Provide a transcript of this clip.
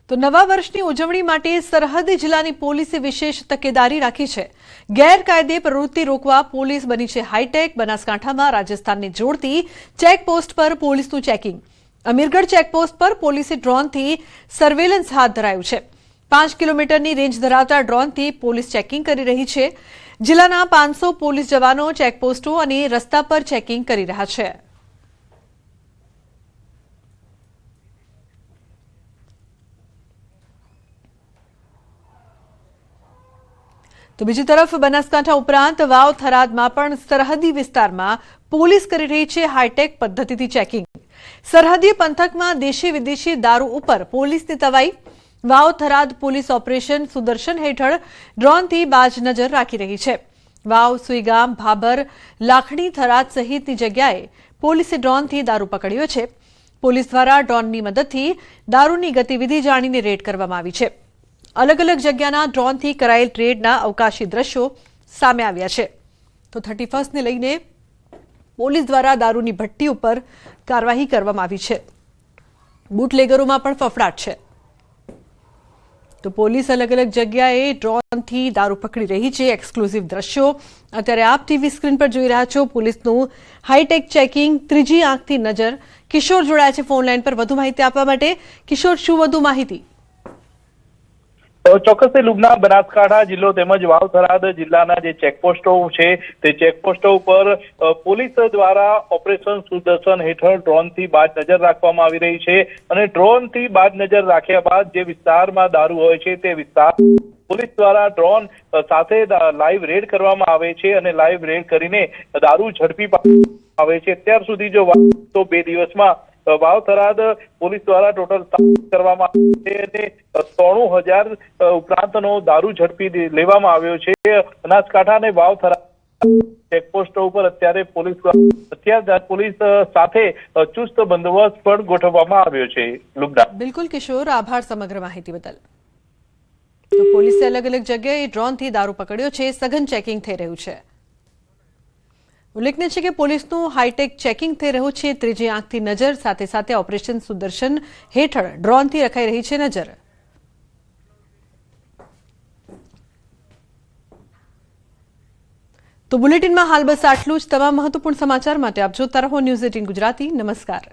તો નવા વર્ષની ઉજવણી માટે સરહદી જિલ્લાની પોલીસે વિશેષ તકેદારી રાખી છે। ગેરકાયદે પ્રવૃત્તિ રોકવા પોલીસ બની છે હાઈટેક। બનાસકાંઠામાં રાજસ્થાનને જોડતી ચેકપોસ્ટ પર પોલીસનું ચેકિંગ। અમીરગઢ ચેકપોસ્ટ પર પોલીસે ડ્રોનથી સર્વેલન્સ હાથ ધરાયું છે। 5 કિલોમીટરની રેન્જ ધરાવતા ડ્રોનથી પોલીસ ચેકિંગ કરી રહી છે। જિલ્લાના 500 પોલીસ જવાનો ચેકપોસ્ટો અને રસ્તા પર ચેકિંગ કરી રહ્યા છે। તો બીજી તરફ બનાસકાંઠા ઉપરાંત વાવ થરાદમાં પણ સરહદી વિસ્તારમાં પોલીસ કરી રહી છે હાઈટેક પદ્ધતિથી ચેકિંગ। સરહદી પંથકમાં દેશી વિદેશી દારૂ ઉપર પોલીસની તવાઈ। વાવ થરાદ પોલીસ ઓપરેશન સુદર્શન હેઠળ ડ્રોનથી બાજ નજર રાખી રહી છે। વાવ સુઈગામ ભાબર લાખણી થરાદ સહિતની જગ્યાએ પોલીસે ડ્રોનથી દારૂ પકડ્યો છે। પોલીસ દ્વારા ડ્રોનની મદદથી દારૂની ગતિવિધિ જાણીને રેડ કરવામાં આવી છે। अलग अलग जग्याना ड्रोनथी करायेल रेडना अवकाशी दृश्यो सामे आव्या छे। तो 31 ने लईने पोलीस द्वारा दारूनी भट्टी पर कार्यवाही करवामां आवी छे। बूटलेगरोमां पण फफड़ाट छे। तो पोलीस अलग अलग जग्याए ड्रोनथी दारू पकड़ी रही छे। एक्सक्लूसिव दृश्यो अत्यारे आप टीवी स्क्रीन पर जोई रह्या छो। पोलीसनुं हाईटेक चेकिंग त्रीजी आंखथी नजर। किशोर जोड़ाया छे फोन लाइन पर વધુ માહિતી આપવા માટે। કિશોર, શું વધુ માહિતી? ચોક્કસ લુબના બનાસકાંઠા જિલ્લો તેમજ વાવ થરાદ જિલ્લાના જે ચેકપોસ્ટો છે તે ચેકપોસ્ટો ઉપર પોલીસ દ્વારા ઓપરેશન સુદર્શન હેઠળ ડ્રોનથી બાજ નજર રાખવામાં આવી રહી છે। અને ડ્રોનથી બાજ નજર રાખ્યા બાદ જે વિસ્તારમાં દારૂ હોય છે તે વિસ્તાર પોલીસ દ્વારા ડ્રોન સાથે લાઈવ રેડ કરવામાં આવે છે અને લાઈવ રેડ કરીને દારૂ ઝડપી પાડવામાં આવે છે। અત્યાર સુધી જો તો 2 દિવસમાં વાવ થરાદ પોલીસ દ્વારા ટોટલ કરવામાં આવે છે અને 93,000 ઉપરાંતનો દારૂ ઝડપી લેવામાં આવ્યો છે। બનાસકાંઠા અને વાવ થરાદ ચેકપોસ્ટો ઉપર અત્યારે પોલીસ સાથે ચુસ્ત બંદોબસ્ત પણ ગોઠવવામાં આવ્યો છે। લુગડા બિલકુલ કિશોર, આભાર સમગ્ર માહિતી બદલ। તો પોલીસે અલગ અલગ જગ્યાએ ડ્રોનથી દારૂ પકડ્યો છે। સઘન ચેકિંગ થઈ રહ્યું છે। ઉલ્લેખનીય છે કે પોલીસનું હાઈટેક ચેકિંગ થઈ રહ્યું છે। ત્રીજી આંખથી નજર, સાથે સાથે ઓપરેશન સુદર્શન હેઠળ ડ્રોનથી રખાઈ રહી છે નજર। તો બુલેટિનમાં હાલ બસ આટલું જ। તમામ મહત્વપૂર્ણ સમાચાર માટે આપ જોતા રહો ન્યૂઝ 18 ગુજરાતી। નમસ્કાર।